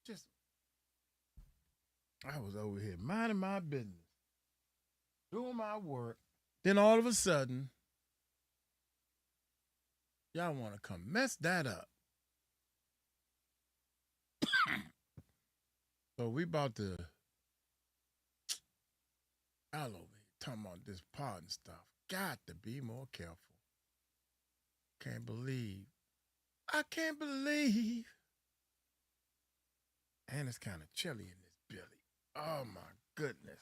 just, I was over here minding my business, doing my work. Then all of a sudden, y'all want to come mess that up. So we about to, y'all over here talking about this part and stuff. Got to be more careful. Can't believe. I can't believe. And it's kind of chilly in this Billy. Oh my goodness.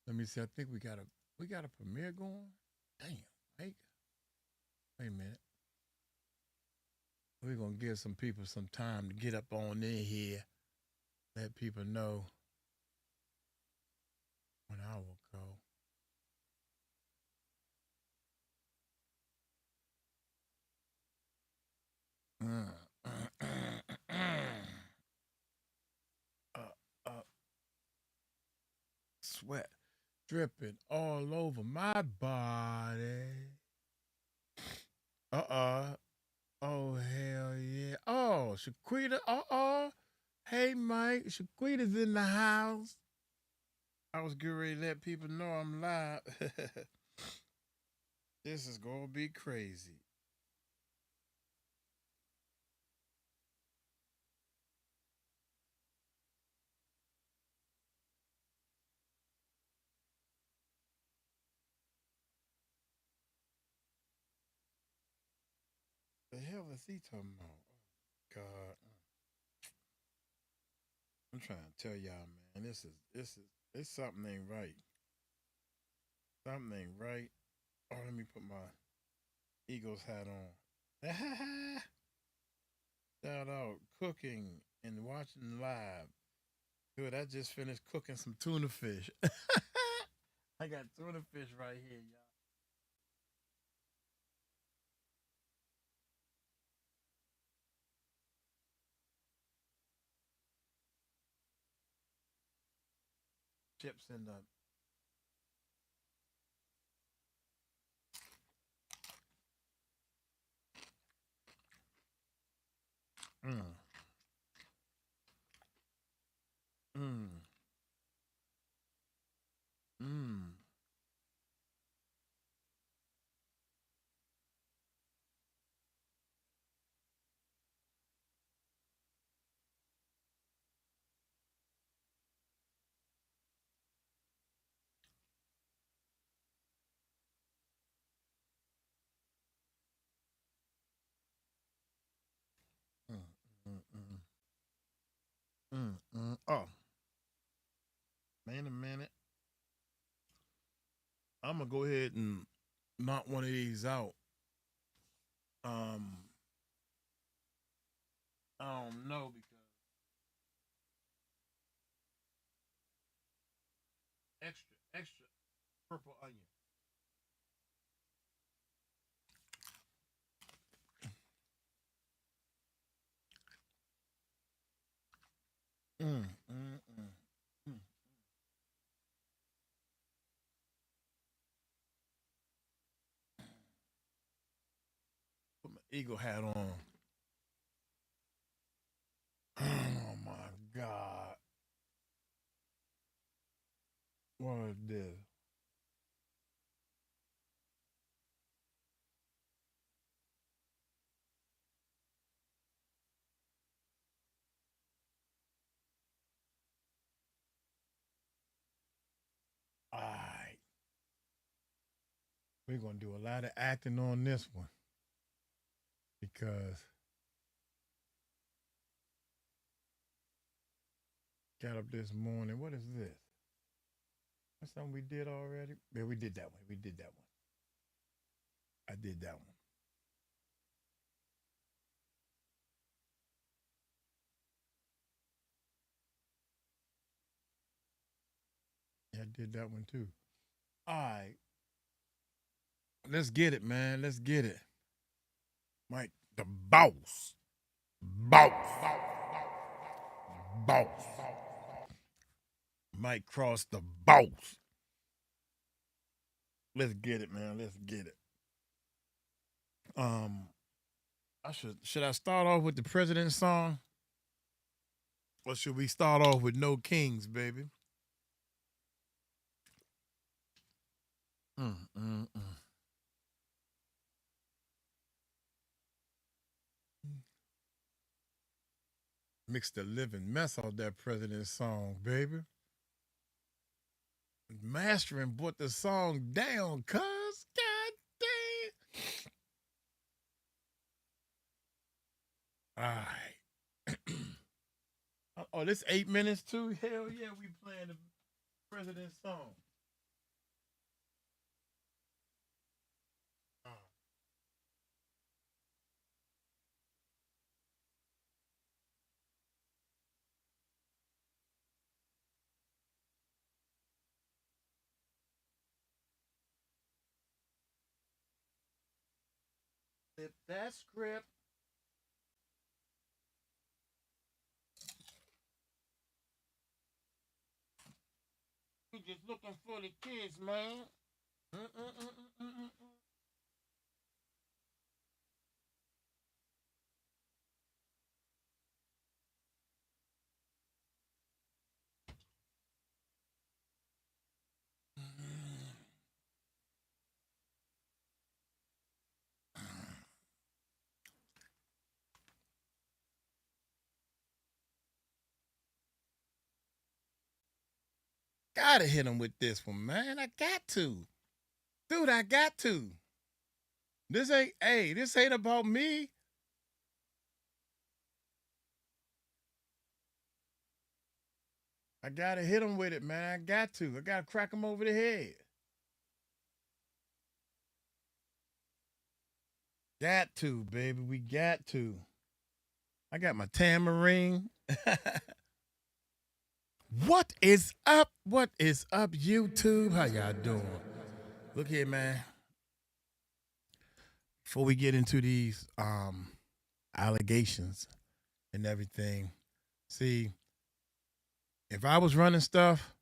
Let me see. I think we got a premiere going. Damn. Wait a minute. We're gonna give some people some time to get up on in here. Let people know when I will go. Sweat dripping all over my body. Oh, hell yeah. Oh, 𝗟𝗓𝗡. Hey, Mike. 𝗟𝗓𝗡's in the house. I was getting ready to let people know I'm live. This is going to be crazy. The hell is he talking about? Oh, God. I'm trying to tell y'all, man, this something ain't right. Something ain't right. Oh, let me put my Eagles hat on. Shout out cooking and watching live. Good, I just finished cooking some tuna fish. I got tuna fish right here, y'all. Chips in the mm. Mm. Mm. Mm. Mm. Mm. Oh, man, a minute. I'm gonna go ahead and knock one of these out. Um, I don't know because extra purple onion. Mm. Mm. Mm. Mm. Put my eagle hat on. Oh my God. What is this? All right. We're gonna do a lot of acting on this one because got up this morning. What is this? That's something we did already. Yeah, we did that one. We did that one. I did that one. Yeah, I did that one too. All right. Let's get it, man. Let's get it. Mike, the boss. Boss. Boss. Mike Cross, the boss. Let's get it, man. Let's get it. Should I start off with the president's song? Or should we start off with No Kings, baby? Mix the living mess out that president's song, baby. Mastering brought the song down, cuz. God damn. All right. Oh, this 8 minutes too? Hell yeah, we playing the president's song. Flip that script. We just looking for the kids, man. Gotta hit him with this one, man. I got to. Dude, I got to. This ain't about me. I gotta hit him with it, man. I got to. I gotta crack him over the head. Got to, baby. We got to. I got my tambourine. What is up? What is up, YouTube? How y'all doing? Look here, man. Before we get into these allegations and everything, see, if I was running stuff,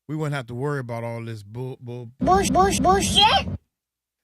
we wouldn't have to worry about all this bullshit.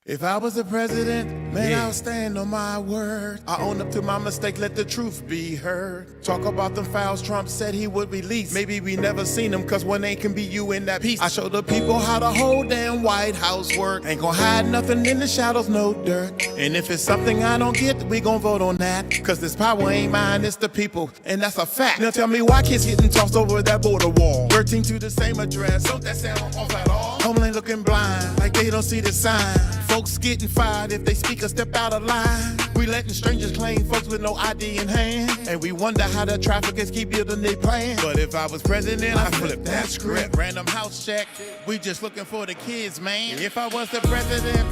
If I was the president, man, I'll stand on my word. I own up to my mistake, let the truth be heard. Talk about them files Trump said he would release. Maybe we never seen them, cause one ain't can be you in that piece. I show the people how the whole damn White House work. Ain't gonna hide nothing in the shadows, no dirt. And if it's something I don't get, we gon' vote on that. Cause this power ain't mine, it's the people, and that's a fact. Now tell me why kids getting tossed over that border wall. 13 to the same address, don't that sound off at all? Homeland looking blind, like they don't see the sign. Folks getting fired if they speak or step out of line. We letting strangers claim folks with no ID in hand. And we wonder how the traffickers keep building their plan. But if I was president, I'd flip that script. Random house check, we just looking for the kids, man. If I was the president,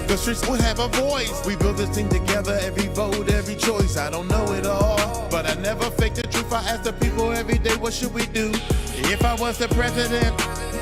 the streets would have a voice. We build this thing together, every vote, every choice. I don't know it all, but I never fake the truth. I ask the people every day, what should we do? If I was the president,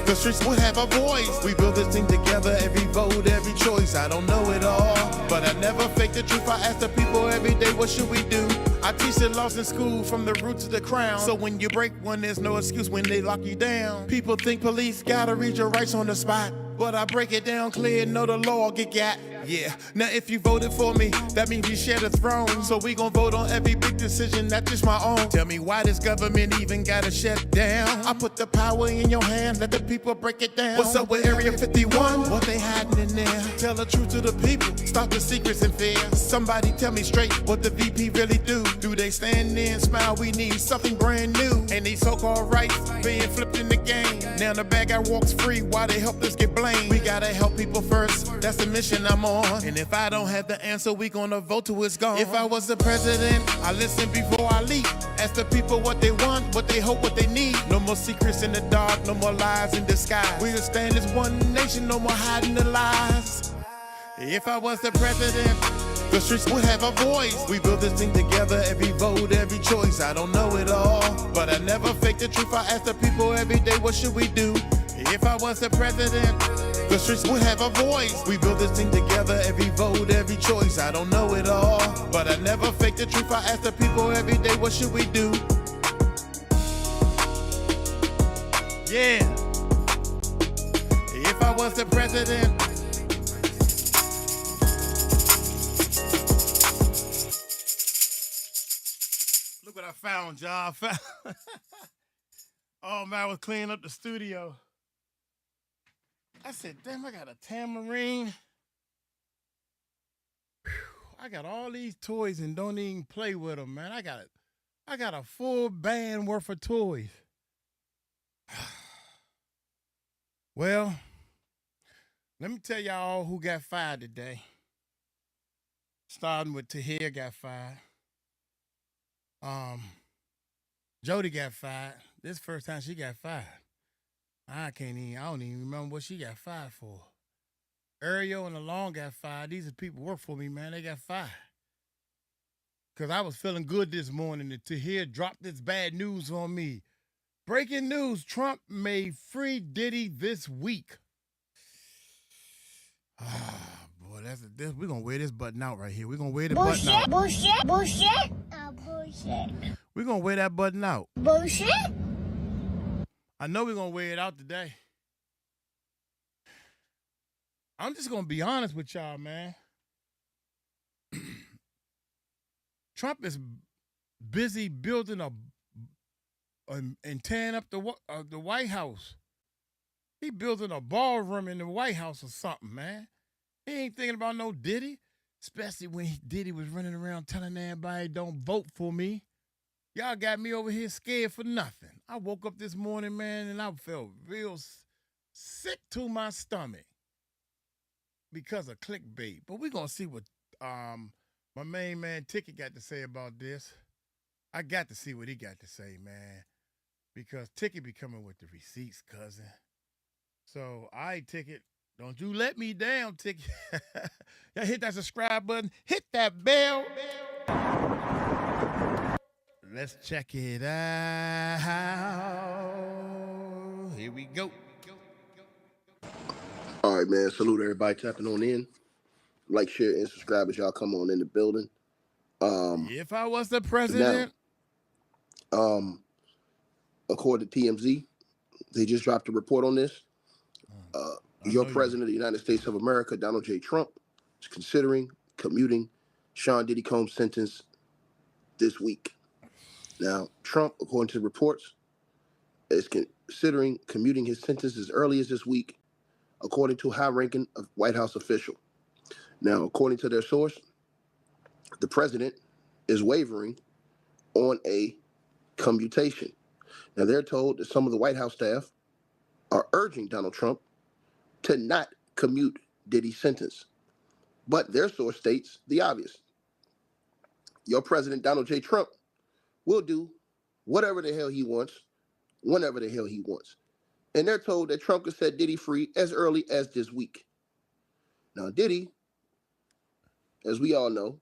the streets would have a voice. We build this thing together, every vote, every choice. I don't know it all, but I never fake the truth. I ask the people every day, what should we do? I teach the laws in school from the root to the crown. So when you break one, there's no excuse when they lock you down. People think police gotta read your rights on the spot, but I break it down clear, know the law get got. Yeah, now if you voted for me, that means you share the throne. So we gon' vote on every big decision, not just my own. Tell me why this government even gotta shut down. I put the power in your hand, let the people break it down. What's up with Area 51? What they hiding in there? Tell the truth to the people, stop the secrets and fear. Somebody tell me straight what the VP really do. Do they stand there and smile? We need something brand new. And these so-called rights being flipped in the game. Now the bad guy walks free, why they help us get blamed? We gotta help people first, that's the mission I'm on. And if I don't have the answer, we gonna vote till it's gone. If I was the president, I listen before I leap. Ask the people what they want, what they hope, what they need. No more secrets in the dark, no more lies in disguise. We'll stand as one nation, no more hiding the lies. If I was the president, the streets would have a voice. We build this thing together, every vote, every choice. I don't know it all, but I never fake the truth. I ask the people every day, what should we do? If I was the president, the streets would have a voice. We build this thing together, every vote, every choice. I don't know it all, but I never fake the truth. I ask the people every day, what should we do? Yeah. If I was the president, found y'all. Oh man, I was cleaning up the studio. I said, damn, I got a tambourine. Whew, I got all these toys and don't even play with them, man. I got a full band worth of toys. Well, let me tell y'all who got fired today. Starting with 𝗕𝗟𝗢𝗖𝗓 got fired. Jody got fired. This is the first time she got fired. I don't even remember what she got fired for. Ariel and Alon got fired. These are people who work for me, man. They got fired. Because I was feeling good this morning and 𝗕𝗟 dropped this bad news on me. Breaking news, Trump may free Diddy this week. Ah, boy, we're going to wear this button out right here. We're going to wear the button out. Bullshit. Bullshit. We're going to wear that button out. Bullshit. I know we're going to wear it out today. I'm just going to be honest with y'all, man. Trump is busy building and tearing up the White House. He building a ballroom in the White House or something, man. He ain't thinking about no Diddy, especially when Diddy was running around telling everybody don't vote for me. Y'all got me over here scared for nothing. I woke up this morning, man, and I felt real sick to my stomach because of clickbait. But we're going to see what my main man Ticket got to say about this. I got to see what he got to say, man, because Ticket be coming with the receipts, cousin. So, all right, Ticket, don't you let me down, Ticket. Y'all hit that subscribe button. Hit that bell. Let's check it out. Here we go. All right, man. Salute everybody tapping on in. Like, share, and subscribe as y'all come on in the building. If I was the president. Now, according to TMZ, they just dropped a report on this. Your president of the United States of America, Donald J. Trump, is considering commuting Sean Diddy Combs' sentence this week. Now, Trump, according to the reports, is considering commuting his sentence as early as this week, according to a high-ranking White House official. Now, according to their source, the president is wavering on a commutation. Now, they're told that some of the White House staff are urging Donald Trump to not commute Diddy's sentence. But their source states the obvious. Your president, Donald J. Trump, will do whatever the hell he wants, whenever the hell he wants. And they're told that Trump could set Diddy free as early as this week. Now, Diddy, as we all know,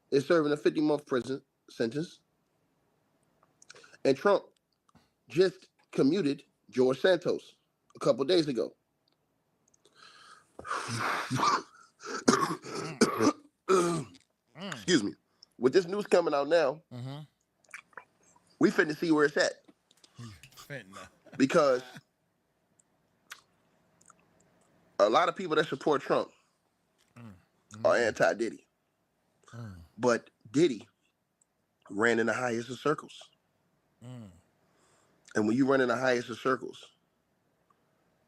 is serving a 50-month prison sentence. And Trump just commuted George Santos a couple days ago. Excuse me. With this news coming out now, we finna see where it's at. Because a lot of people that support Trump are anti-Diddy. But Diddy ran in the highest of circles. And when you run in the highest of circles,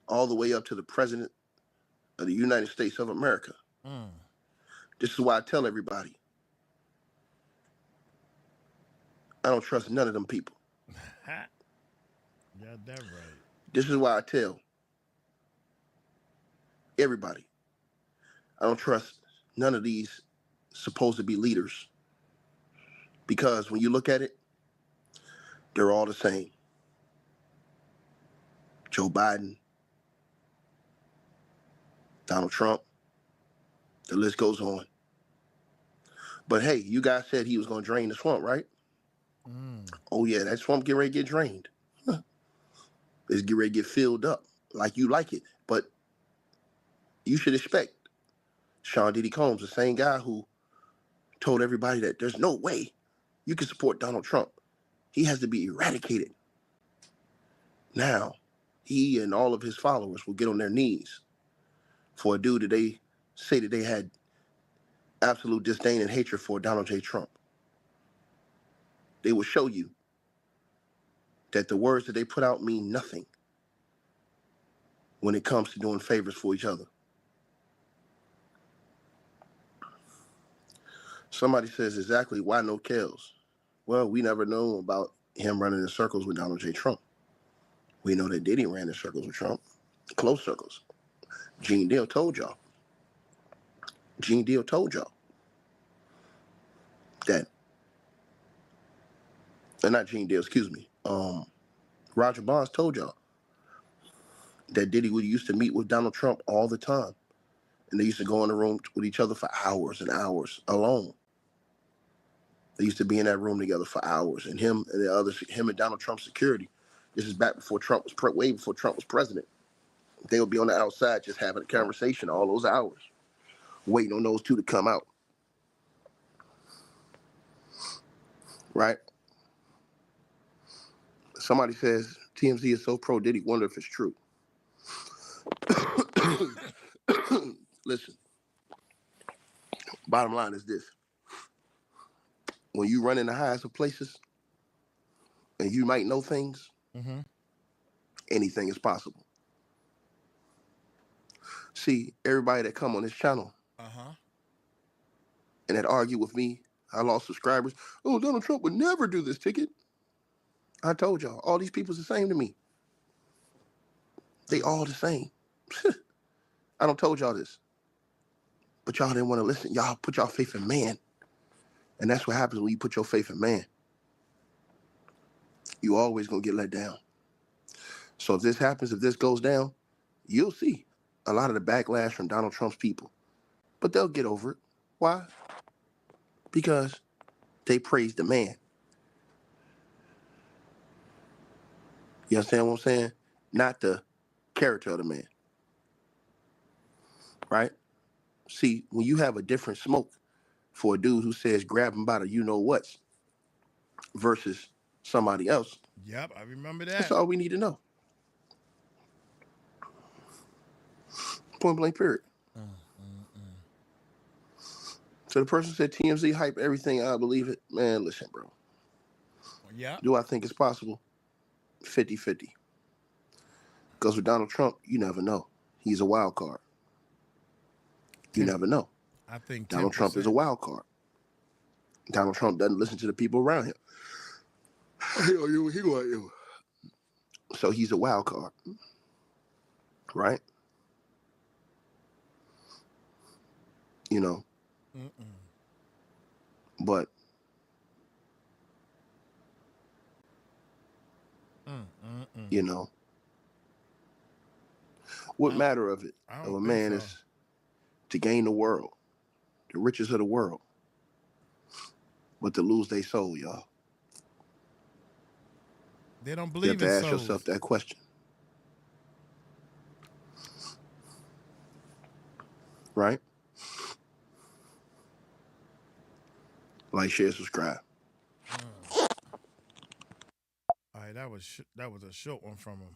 all the way up to the president of the United States of America, this is why I tell everybody, I don't trust none of them people. Got that right. This is why I tell everybody, I don't trust none of these supposed to be leaders. Because when you look at it, they're all the same. Joe Biden, Donald Trump, the list goes on. But hey, you guys said he was going to drain the swamp, right? Oh yeah, that swamp getting ready to get drained. It's getting ready to get filled up like you like it. But you should expect Sean Diddy Combs, the same guy who told everybody that there's no way you can support Donald Trump. He has to be eradicated. Now, he and all of his followers will get on their knees for a dude that they say that they had absolute disdain and hatred for, Donald J. Trump. they will show you that the words that they put out mean nothing when it comes to doing favors for each other. Somebody says, exactly, why no Kels? Well, we never know about him running in circles with Donald J. Trump. We know that Diddy ran in circles with Trump, close circles. Gene Deal told y'all. Gene Deal told y'all that, not Gene Deal, excuse me. Roger Bonds told y'all that Diddy would used to meet with Donald Trump all the time. And they used to go in the room with each other for hours and hours alone. They used to be in that room together for hours. And him and Donald Trump's security, this is back before Trump was, way before Trump was president. They would be on the outside just having a conversation all those hours, waiting on those two to come out. Right? Somebody says, TMZ is so pro Diddy, wonder if it's true. Listen, bottom line is this. When you run in the highest of places and you might know things, anything is possible. See, everybody that come on this channel and that argue with me, I lost subscribers. Oh, Donald Trump would never do this ticket. I told y'all, all these people's the same to me. They all the same. I don't told y'all this. But y'all didn't want to listen. Y'all put y'all faith in man. And that's what happens when you put your faith in man. You always gonna get let down. So if this happens, if this goes down, you'll see a lot of the backlash from Donald Trump's people. But they'll get over it. Why? Because they praised the man. You understand what I'm saying? Not the character of the man. Right? See, when you have a different smoke for a dude who says grab him by the you-know-whats versus somebody else. Yep, I remember that. That's all we need to know. Point blank period. So the person said TMZ hype everything, I believe it. Man, listen, bro. Yeah. Do I think it's possible? 50-50. Because with Donald Trump, you never know. He's a wild card. You never know. I think 10%. Donald Trump is a wild card. Donald Trump doesn't listen to the people around him. So he's a wild card. Right? You know. But you know, what matter of it of a man is to gain the world, the riches of the world, but to lose their soul, y'all. They don't believe in you have to ask souls. yourself that question. Right? Like, share, subscribe. All right, that was a short one from him.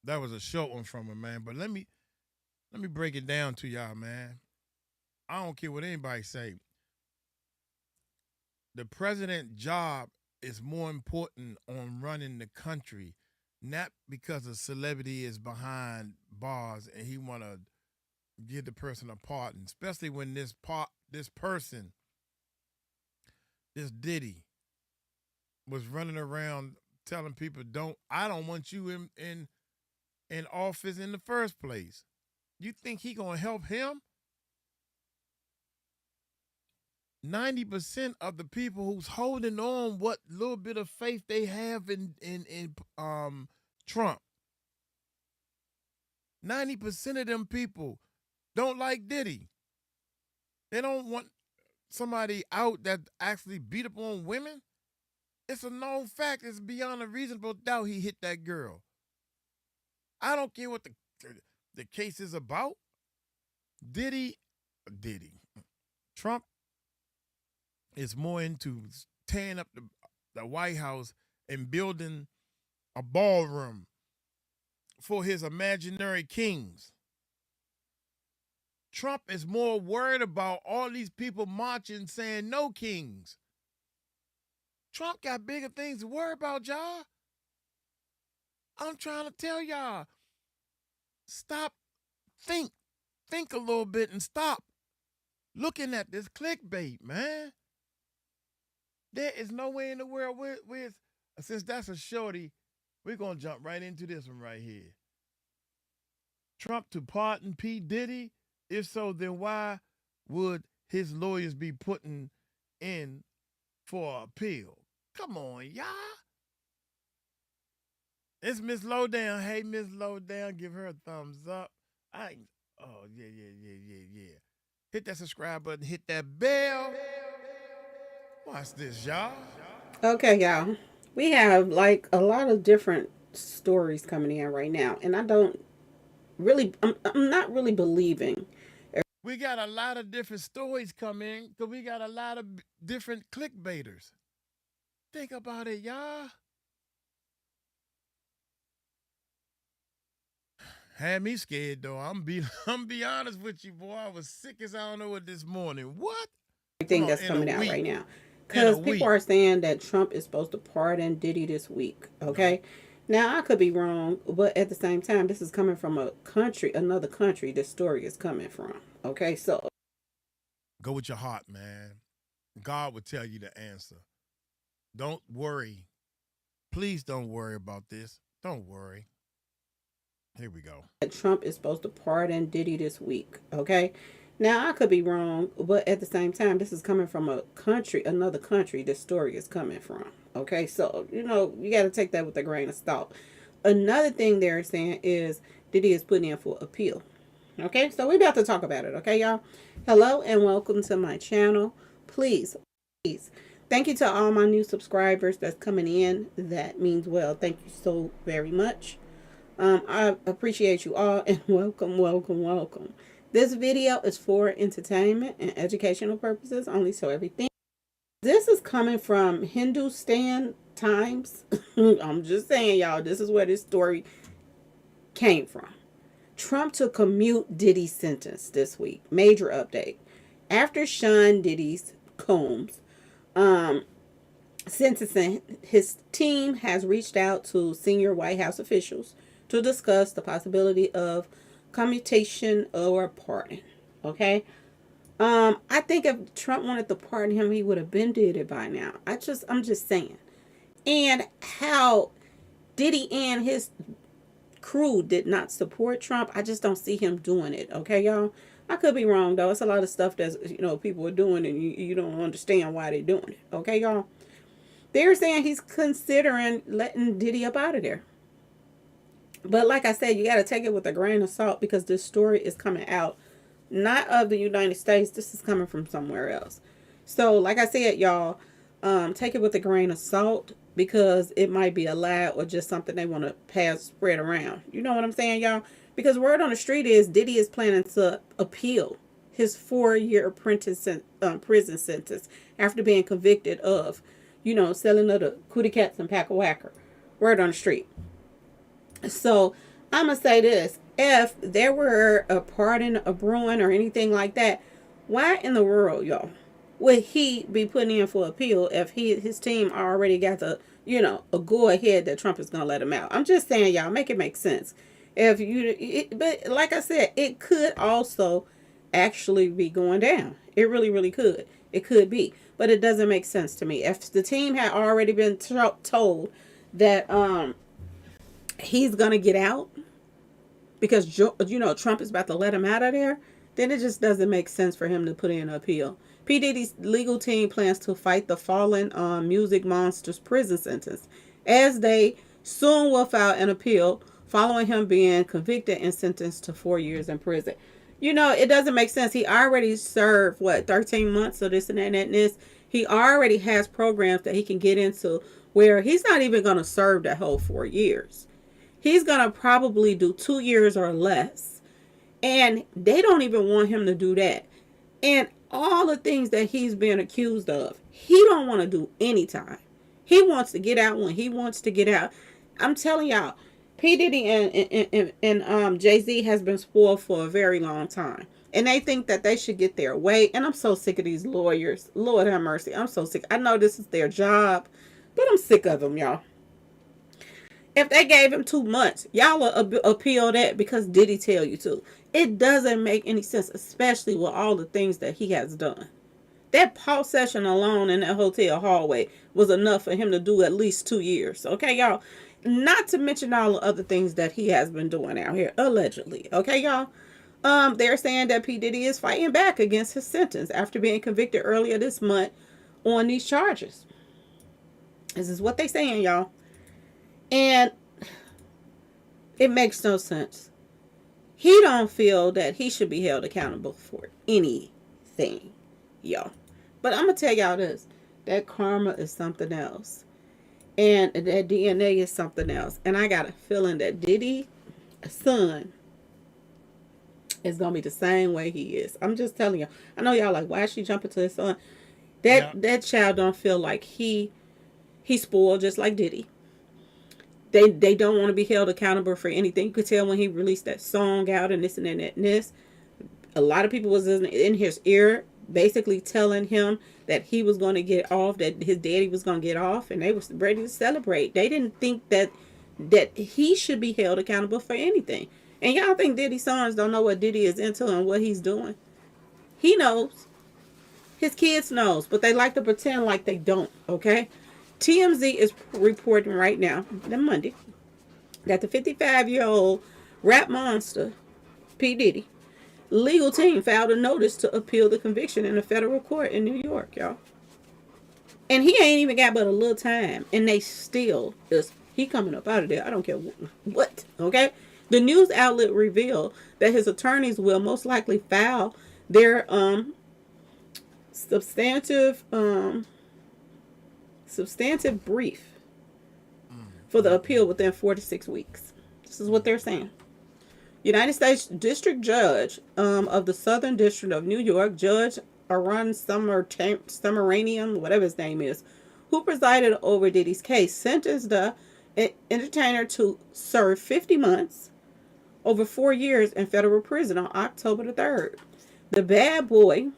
That was a short one from him, man. But let me break it down to y'all, man. I don't care what anybody say. The president's job is more important on running the country, not because a celebrity is behind bars and he want to give the person a pardon, especially when this person, this Diddy, was running around telling people, I don't want you in office in the first place. You think he gonna help him? 90% of the people who's holding on what little bit of faith they have in Trump, 90% of them people don't like Diddy. They don't want somebody out that actually beat up on women. It's a known fact. It's beyond a reasonable doubt he hit that girl. I don't care what the case is about. Trump is more into tearing up the White House and building a ballroom for his imaginary kings. Trump is more worried about all these people marching saying no kings. Trump got bigger things to worry about, y'all. I'm trying to tell y'all, stop, think a little bit and stop looking at this clickbait, man. There is no way in the world since that's a shorty, we're going to jump right into this one right here. Trump to pardon P. Diddy? If so, then why would his lawyers be putting in for appeal? Come on, y'all. It's Miss Lowdown. Hey, Miss Lowdown, give her a thumbs up. Oh, yeah. Hit that subscribe button. Hit that bell. Watch this, y'all. Okay, y'all. We have like a lot of different stories coming in right now, and I'm not really believing. We got a lot of different stories coming because we got a lot of different clickbaiters. Think about it, y'all. Had me scared though. I'm be honest with you, boy. I was sick as I don't know what this morning. What? Everything that's coming out right now. Because people are saying that Trump is supposed to pardon Diddy this week. Okay. No. Now I could be wrong, but at the same time, this is coming from another country this story is coming from. Okay, so go with your heart, man. God will tell you the answer. Don't worry. Please don't worry about this. Don't worry. Here we go. Trump is supposed to pardon Diddy this week. Okay. Now I could be wrong, but at the same time, this is coming from another country this story is coming from. Okay, so you got to take that with a grain of salt. Another thing they're saying is Diddy is putting in for appeal. Okay, so we're about to talk about it. Okay, y'all. Hello and welcome to my channel. Please, thank you to all my new subscribers that's coming in. That means well. Thank you so very much. I appreciate you all and welcome. This video is for entertainment and educational purposes only, so everything. This is coming from Hindustan Times. I'm just saying, y'all, this is where this story came from. Trump to commute Diddy's sentence this week. Major update. After Sean Diddy's Combs sentencing, his team has reached out to senior White House officials to discuss the possibility of commutation or pardon. Okay. I think if Trump wanted to pardon him, he would have been did it by now. I'm just saying. And how Diddy and his crew did not support Trump, I just don't see him doing it. Okay, y'all. I could be wrong though. It's a lot of stuff that people are doing, and you don't understand why they're doing it. Okay, y'all. They're saying he's considering letting Diddy up out of there. But like I said, you got to take it with a grain of salt because this story is coming out not of the United States. This is coming from somewhere else. So like I said, y'all, take it with a grain of salt because it might be a lie or just something they want to spread around. You know what I'm saying, y'all? Because word on the street is Diddy is planning to appeal his 4-year prison sentence after being convicted of, selling of the 𝗵𝗖𝗡 and pack-a-whacker. Word on the street. So I'm going to say this. If there were a pardon, a brewing, or anything like that, why in the world, y'all, would he be putting in for appeal if his team already got the, a go ahead that Trump is going to let him out? I'm just saying, y'all, make it make sense. But like I said, it could also actually be going down. It really, really could. It could be. But it doesn't make sense to me. If the team had already been told that he's going to get out because, Trump is about to let him out of there, then it just doesn't make sense for him to put in an appeal. P. Diddy's legal team plans to fight the fallen music monster's prison sentence as they soon will file an appeal following him being convicted and sentenced to 4 years in prison. It doesn't make sense. He already served, 13 months of this and that and this. He already has programs that he can get into where he's not even going to serve that whole 4 years. He's going to probably do 2 years or less. And they don't even want him to do that. And all the things that he's been accused of, he don't want to do any time. He wants to get out when he wants to get out. I'm telling y'all, P. Diddy and Jay-Z has been spoiled for a very long time. and they think that they should get their way. And I'm so sick of these lawyers. Lord have mercy. I'm so sick. I know this is their job, but I'm sick of them, y'all. If they gave him 2 months, y'all will appeal that because Diddy tell you to. It doesn't make any sense, especially with all the things that he has done. That pause session alone in that hotel hallway was enough for him to do at least 2 years. Okay, y'all? Not to mention all the other things that he has been doing out here, allegedly. Okay, y'all? They're saying that P. Diddy is fighting back against his sentence after being convicted earlier this month on these charges. This is what they're saying, y'all. And it makes no sense. He don't feel that he should be held accountable for anything, y'all. But I'm going to tell y'all this. That karma is something else. And that DNA is something else. And I got a feeling that Diddy's son is going to be the same way he is. I'm just telling you. I know y'all like, why is she jumping to his son? That child don't feel like he's spoiled just like Diddy. They don't want to be held accountable for anything. You could tell when he released that song out and this and that and this. A lot of people was in his ear basically telling him that he was going to get off, that his daddy was going to get off, and they was ready to celebrate. They didn't think that he should be held accountable for anything. And y'all think Diddy's sons don't know what Diddy is into and what he's doing? He knows. His kids knows, but they like to pretend like they don't, okay? TMZ is reporting right now, the Monday, that the 55-year-old rap monster, P. Diddy, legal team filed a notice to appeal the conviction in a federal court in New York, y'all. And he ain't even got but a little time, and they still he coming up out of there. I don't care what, okay? The news outlet revealed that his attorneys will most likely file their substantive brief for the appeal within 4 to 6 weeks. This is what they're saying. United States District Judge of the Southern District of New York, Judge 𝗟𝗜𝗡𝗞𝗦, whatever his name is, who presided over Diddy's case, sentenced the entertainer to serve 50 months over 4 years in federal prison on October the 3rd. The bad boy,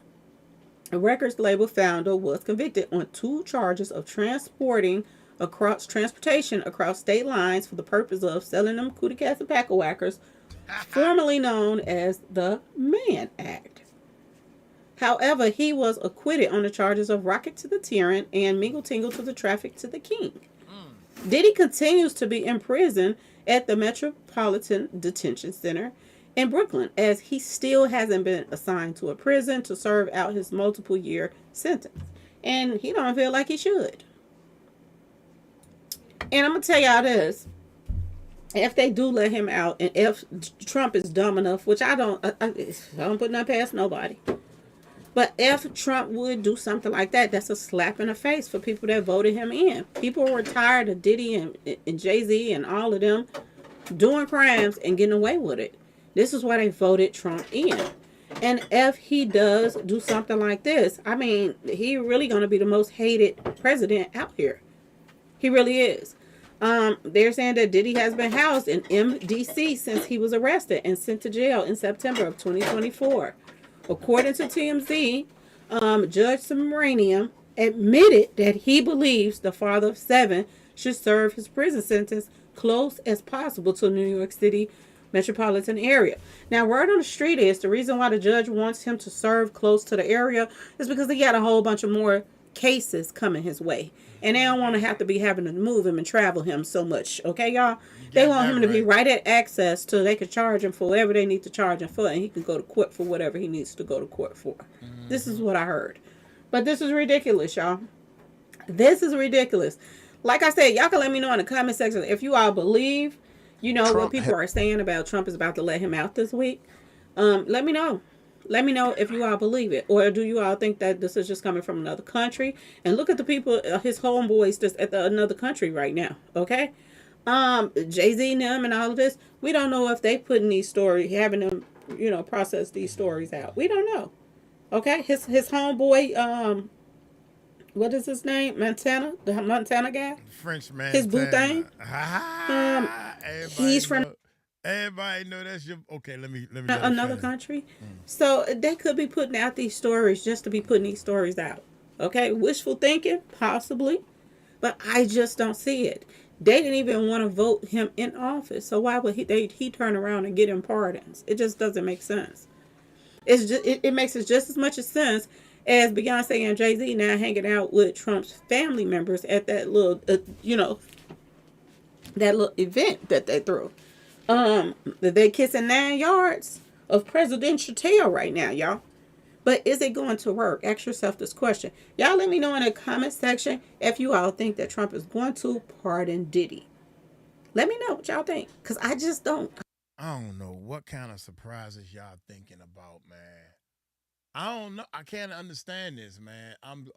a records label founder, was convicted on 2 charges of transportation across state lines for the purpose of selling them 𝗘𝗢𝗡 and pack-a-whackers, formerly known as the Mann Act. However, he was acquitted on the charges of racket to the tyrant and mingle tingle to the traffic to the king. Diddy continues to be in prison at the Metropolitan Detention Center in Brooklyn, as he still hasn't been assigned to a prison to serve out his multiple year sentence. And he don't feel like he should. And I'm going to tell y'all this. If they do let him out, and if Trump is dumb enough, which I don't put nothing past nobody. But if Trump would do something like that, that's a slap in the face for people that voted him in. People were tired of Diddy and Jay-Z and all of them doing crimes and getting away with it. This is why they voted Trump in. And if he does do something like this, I mean, he really going to be the most hated president out here. He really is. They're saying that Diddy has been housed in MDC since he was arrested and sent to jail in September of 2024. According to TMZ, Judge 𝗟𝗟𝗡𝗞𝗦 admitted that he believes the father of 7 should serve his prison sentence close as possible to New York City metropolitan area. Now, word on the street is the reason why the judge wants him to serve close to the area is because he got a whole bunch of more cases coming his way. And they don't want to have to be having to move him and travel him so much. Okay, y'all? They want him to be right at access so they can charge him for whatever they need to charge him for, and he can go to court for whatever he needs to go to court for. This is what I heard. But this is ridiculous, y'all. This is ridiculous. Like I said, y'all can let me know in the comment section if you all believe, what people are saying about Trump is about to let him out this week. Let me know. Let me know if you all believe it. Or do you all think that this is just coming from another country? And look at the people, his homeboys just at another country right now. Okay? Jay-Z and them and all of this. We don't know if they putting these stories, having them, process these stories out. We don't know. Okay? His homeboy, what is his name? Montana? The Montana guy? French man. His boo thing? He's from Everybody know that's your. Okay, let me let it Another finish. country. So they could be putting out these stories just to be putting these stories out. Okay, wishful thinking, possibly, but I just don't see it. They didn't even want to vote him in office, so why would he turn around and get him pardons? It just doesn't make sense. It makes it just as much sense as Beyonce and Jay-Z now hanging out with Trump's family members at that little that little event that they threw. They kissing 9 yards of presidential tail right now, y'all. But is it going to work? Ask yourself this question. Y'all let me know in the comment section if you all think that Trump is going to pardon Diddy. Let me know what y'all think, because I just don't. I don't know what kind of surprises y'all thinking about, man. I don't know. I can't understand this, man. I'm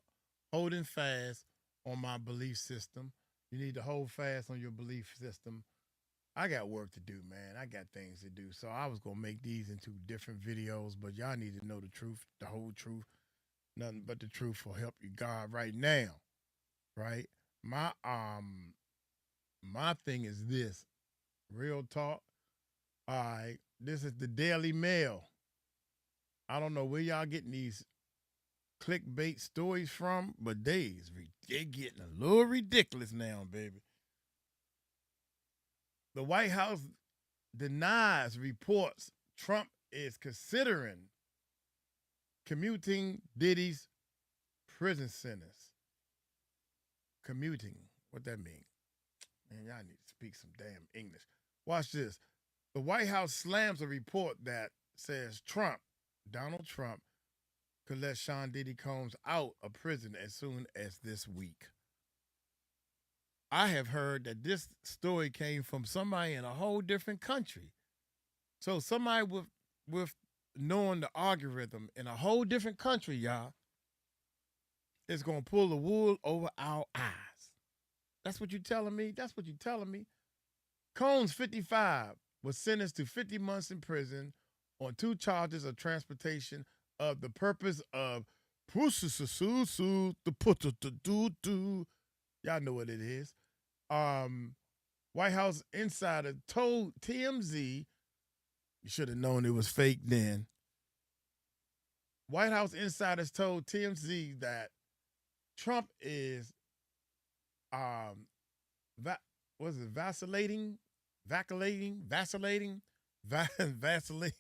holding fast on my belief system. You need to hold fast on your belief system. I got work to do, man. I got things to do. So I was gonna make these into different videos, but y'all need to know the truth, the whole truth, nothing but the truth will help you God right now. Right? My thing is this. Real talk. All right. This is the Daily Mail. I don't know where y'all getting these clickbait stories from, but they getting a little ridiculous now, baby. The White House denies reports Trump is considering commuting Diddy's prison sentence. Commuting, what that mean? Man, y'all need to speak some damn English. Watch this. The White House slams a report that says Donald Trump, could let Sean Diddy Combs out of prison as soon as this week. I have heard that this story came from somebody in a whole different country. So somebody with knowing the algorithm in a whole different country, y'all, is gonna pull the wool over our eyes. That's what you're telling me? That's what you're telling me. Combs, 55, was sentenced to 50 months in prison on 2 charges of transportation of the purpose of y'all know what it is. White House insider told TMZ, you should have known it was fake then. White House insiders told TMZ that Trump is vacillating,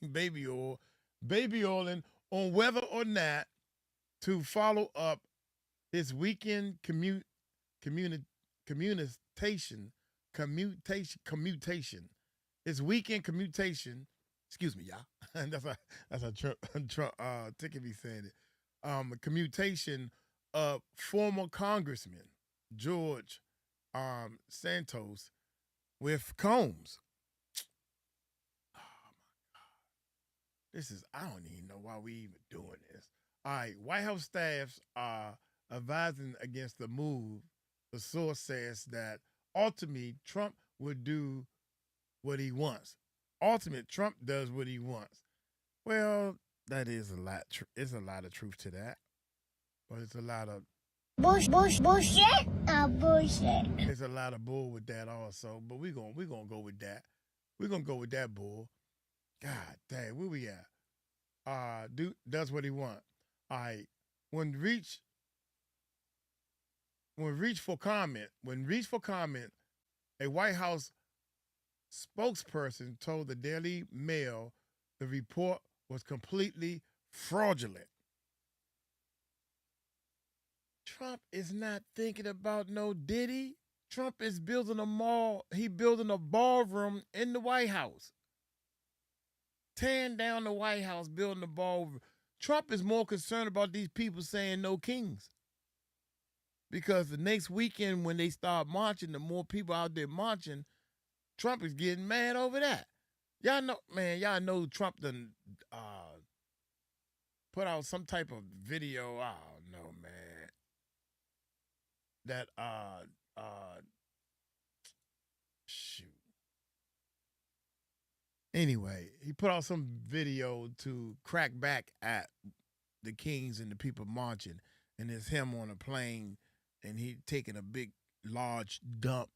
baby oiling on whether or not to follow up his weekend commutation. His weekend commutation. Excuse me, y'all. that's a Trump ticket be saying it. Commutation of former Congressman George Santos with Combs. Oh my God. I don't even know why we even doing this. All right, White House staffs are advising against the move. The source says that ultimately Trump would do what he wants. Ultimately, Trump does what he wants. Well, that is a lot. It's a lot of truth to that, but it's a lot of bullshit. There's a lot of bull with that also, but we gonna go with that. We're gonna go with that bull. God dang, where we at? Does what he want. All right. When reached for comment, a White House spokesperson told the Daily Mail the report was completely fraudulent. Trump is not thinking about no Diddy. Trump is building a mall. He building a ballroom in the White House. Tearing down the White House, building a ballroom. Trump is more concerned about these people saying no kings. Because the next weekend when they start marching, the more people out there marching, Trump is getting mad over that. Y'all know Trump done put out some type of video. I don't know, man. That shoot. Anyway, he put out some video to crack back at the kings and the people marching, and it's him on a plane, and he taking a big, large dump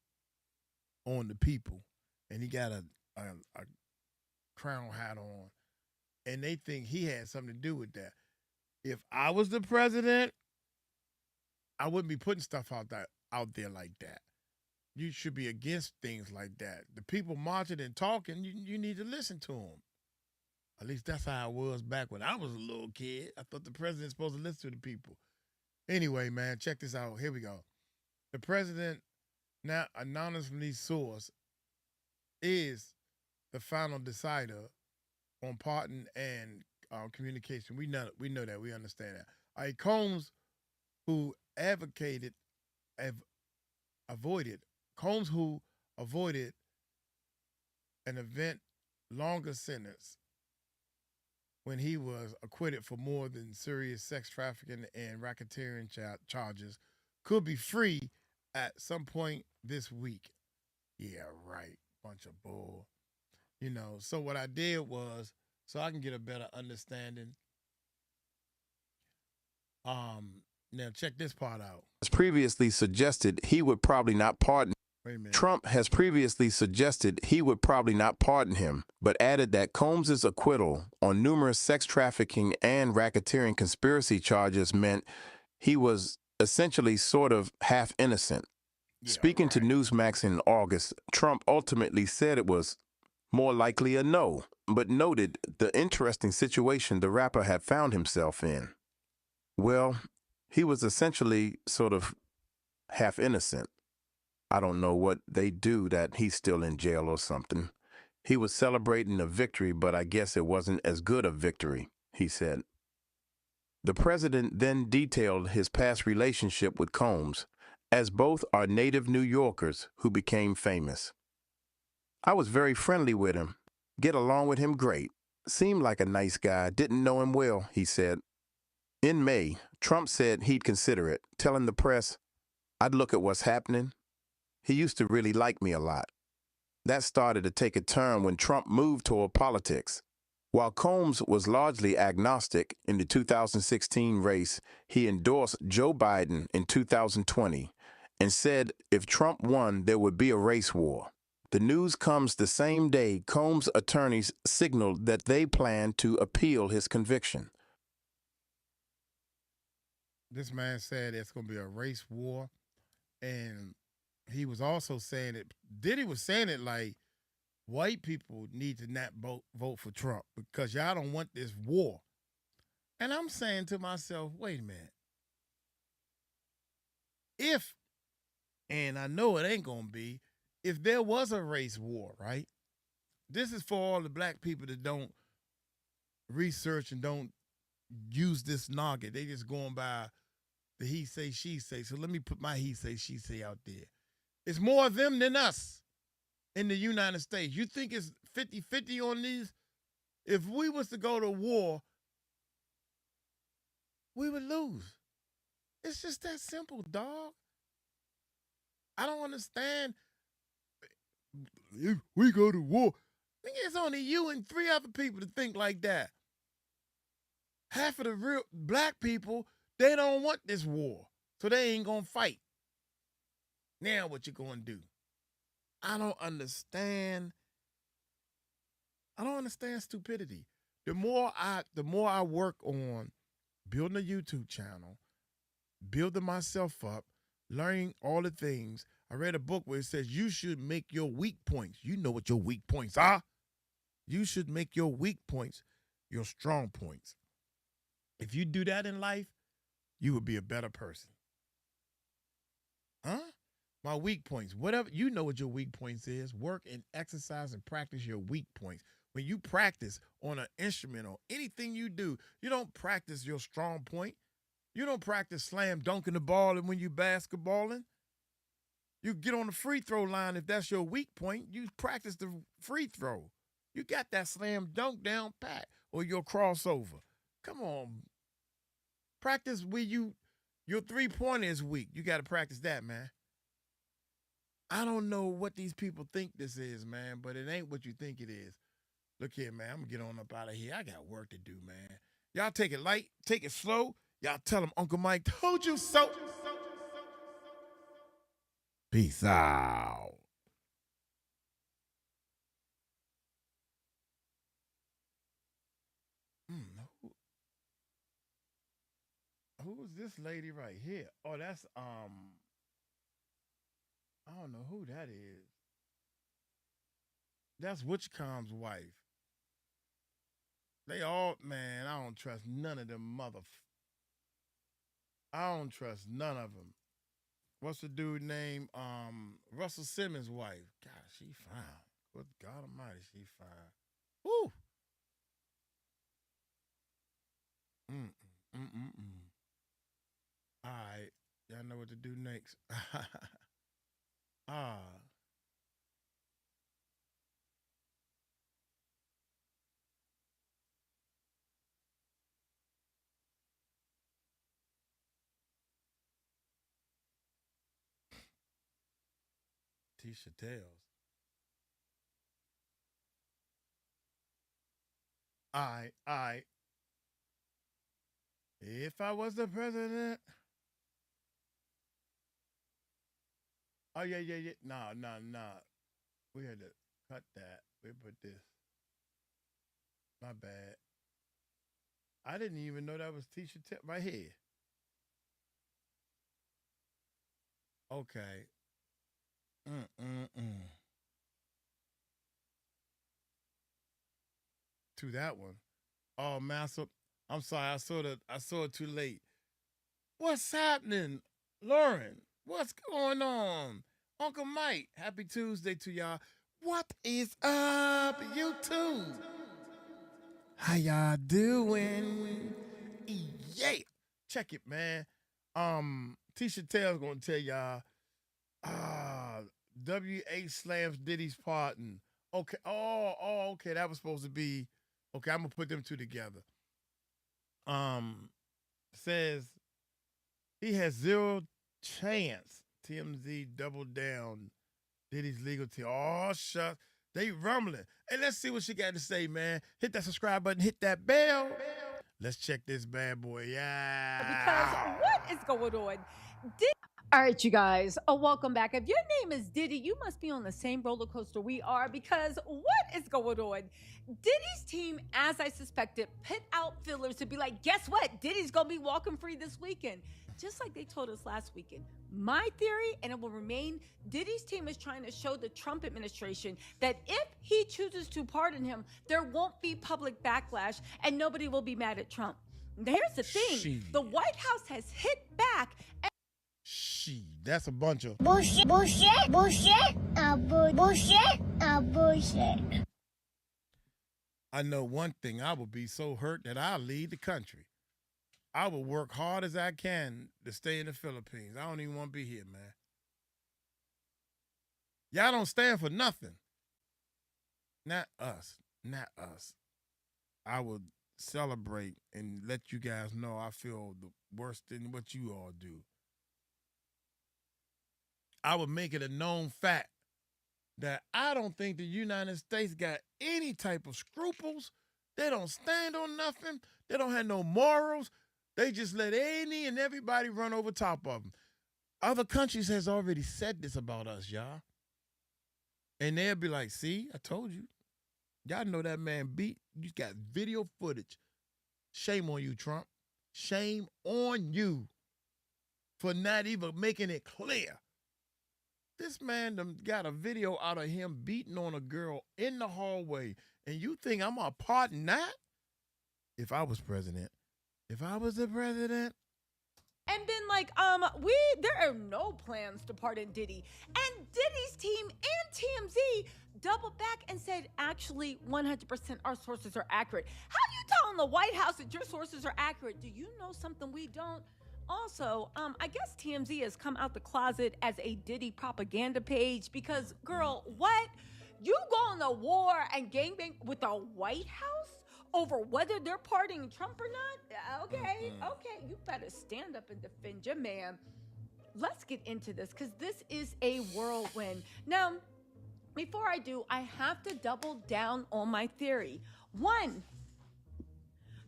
on the people, and he got a crown hat on, and they think he had something to do with that. If I was the president, I wouldn't be putting stuff out there like that. You should be against things like that. The people marching and talking, you need to listen to them. At least that's how it was back when I was a little kid. I thought the president's supposed to listen to the people. Anyway, man, check this out. Here we go. The president, now anonymously sourced, is the final decider on pardon and communication. We know that. We understand that. All right, Combs, who avoided an event longer sentence when he was acquitted for more than serious sex trafficking and racketeering charges, could be free at some point this week. Yeah, right. Bunch of bull. So what I did was, so I can get a better understanding. Now check this part out. Has previously suggested he would probably not pardon. Wait a minute. Trump has previously suggested he would probably not pardon him, but added that Combs' acquittal on numerous sex trafficking and racketeering conspiracy charges meant he was essentially sort of half innocent. Yeah, Speaking right. to Newsmax in August, Trump ultimately said it was more likely a no, but noted the interesting situation the rapper had found himself in. Well, he was essentially sort of half innocent. I don't know what they do that he's still in jail or something. He was celebrating a victory, but I guess it wasn't as good a victory, he said. The president then detailed his past relationship with Combs, as both are native New Yorkers who became famous. I was very friendly with him, get along with him great, seemed like a nice guy, didn't know him well, he said. In May, Trump said he'd consider it, telling the press, I'd look at what's happening. He used to really like me a lot. That started to take a turn when Trump moved toward politics. While Combs was largely agnostic in the 2016 race, he endorsed Joe Biden in 2020 and said if Trump won, there would be a race war. The news comes the same day Combs' attorneys signaled that they plan to appeal his conviction. This man said it's going to be a race war, and he was also saying it. Diddy was saying it like white people need to not vote for Trump because y'all don't want this war. And I'm saying to myself, wait a minute. If, and I know it ain't going to be, if there was a race war, right? This is for all the black people that don't research and don't use this noggin. They just going by the he say, she say. So let me put my he say, she say out there. It's more of them than us in the United States. You think it's 50-50 on these? If we was to go to war, we would lose. It's just that simple, dog. I don't understand. If we go to war, I think it's only you and 3 other people to think like that. Half of the real black people, they don't want this war, so they ain't gonna fight. Now what you gonna do? I don't understand stupidity. The more I work on building a YouTube channel, building myself up, learning all the things. I read a book where it says you should make your weak points. You know what your weak points are. You should make your weak points your strong points. If you do that in life, you would be a better person. Huh? My weak points. Whatever, you know what your weak points is. Work and exercise and practice your weak points. When you practice on an instrument or anything you do, you don't practice your strong point. You don't practice slam dunking the ball and when you basketballing. You get on the free throw line if that's your weak point. You practice the free throw. You got that slam dunk down pat or your crossover. Come on. Practice where your 3-pointer is weak. You got to practice that, man. I don't know what these people think this is, man, but it ain't what you think it is. Look here, man. I'm going to get on up out of here. I got work to do, man. Y'all take it light, take it slow. Y'all tell them Uncle Mike told you so. Peace out. who's this lady right here? Oh, that's I don't know who that is. That's 𝗟𝗡𝗡𝗞's wife. They all, man, I don't trust none of them I don't trust none of them. What's the dude name? Russell Simmons' wife. God, she fine. Good God Almighty, she fine. Woo. Mm. All right, y'all know what to do next. ah, Tisha Tells. All right. If I was the president. Oh yeah. No. We had to cut that. We put this. My bad. I didn't even know that was Tisha Tell right here. Okay. Mm. To that one. Oh, Master. I'm sorry. I saw it too late. What's happening, Lauren? What's going on, Uncle Mike? Happy Tuesday to y'all. What is up, YouTube? How y'all doing? Yeah. Check it, man. Tisha Tell's gonna tell y'all. WH slams Diddy's pardon. Okay. Okay. That was supposed to be. Okay, I'm gonna put them two together. Says he has zero chance. TMZ doubled down Diddy's legal team. Oh, shucks. They rumbling. Hey, let's see what she got to say, man. Hit that subscribe button. Hit that bell. Let's check this bad boy. Yeah. Because what is going on? All right, you guys, welcome back. If your name is Diddy, you must be on the same roller coaster we are, because what is going on? Diddy's team, as I suspected, put out fillers to be like, guess what? Diddy's going to be walking free this weekend. Just like they told us last weekend. My theory, and it will remain, Diddy's team is trying to show the Trump administration that if he chooses to pardon him, there won't be public backlash and nobody will be mad at Trump. Here's the thing. The White House has hit back. That's a bunch of bullshit. I know one thing. I will be so hurt that I'll leave the country. I will work hard as I can to stay in the Philippines. I don't even want to be here, man. Y'all don't stand for nothing. Not us. I will celebrate and let you guys know I feel the worse than what you all do. I would make it a known fact that I don't think the United States got any type of scruples. They don't stand on nothing. They don't have no morals. They just let any and everybody run over top of them. Other countries has already said this about us, y'all. And they'll be like, see, I told you. Y'all know that man beat. You got video footage. Shame on you, Trump. Shame on you for not even making it clear. This man done got a video out of him beating on a girl in the hallway. And you think I'm going to pardon that? If I was president. If I was the president. And been like, there are no plans to pardon Diddy. And Diddy's team and TMZ doubled back and said, actually, 100% our sources are accurate. How are you telling the White House that your sources are accurate? Do you know something we don't? Also, I guess TMZ has come out the closet as a Diddy propaganda page because, girl, what? You going to war and gangbang with the White House over whether they're pardoning Trump or not? Okay, you better stand up and defend your man. Let's get into this because this is a whirlwind. Now, before I do, I have to double down on my theory. One,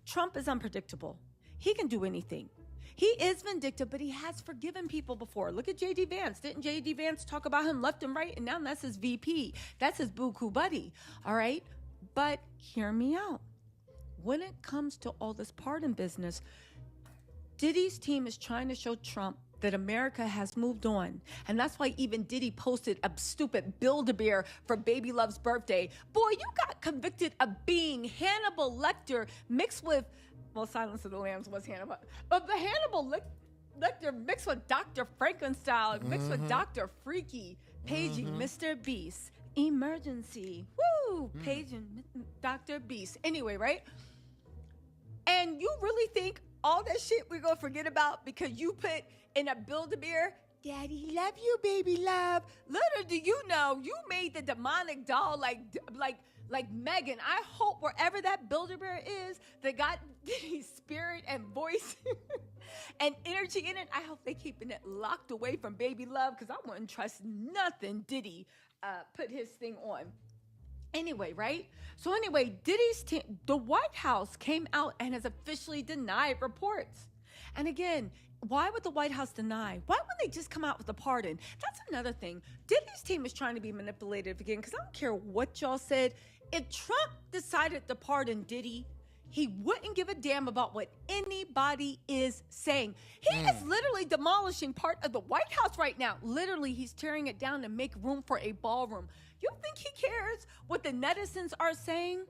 Trump is unpredictable. He can do anything. He is vindictive, but he has forgiven people before. Look at J.D. Vance. Didn't J.D. Vance talk about him left and right? And now that's his VP. That's his boo-coo buddy. All right? But hear me out. When it comes to all this pardon business, Diddy's team is trying to show Trump that America has moved on. And that's why even Diddy posted a stupid Build-A-Bear for Baby Love's birthday. Boy, you got convicted of being Hannibal Lecter mixed with, well, Silence of the Lambs was Hannibal, but the Hannibal Lecter mixed with Dr. Frankenstein, mixed with Dr. Freaky, paging Mr. Beast, emergency, woo, paging Dr. Beast. Anyway, right? And you really think all that shit we're gonna forget about because you put in a Build-A-Bear, Daddy love you, baby love. Little do you know, you made the demonic doll like Megan. I hope wherever that Build-A-Bear is, that got Diddy's spirit and voice and energy in it, I hope they keeping it locked away from baby love, because I wouldn't trust nothing Diddy put his thing on. Anyway, right? So anyway, Diddy's team, the White House came out and has officially denied reports. And again, why would the White House deny? Why wouldn't they just come out with a pardon? That's another thing. Diddy's team is trying to be manipulative again, because I don't care what y'all said. If Trump decided to pardon Diddy, he wouldn't give a damn about what anybody is saying. He is literally demolishing part of the White House right now. Literally, he's tearing it down to make room for a ballroom. You think he cares what the netizens are saying?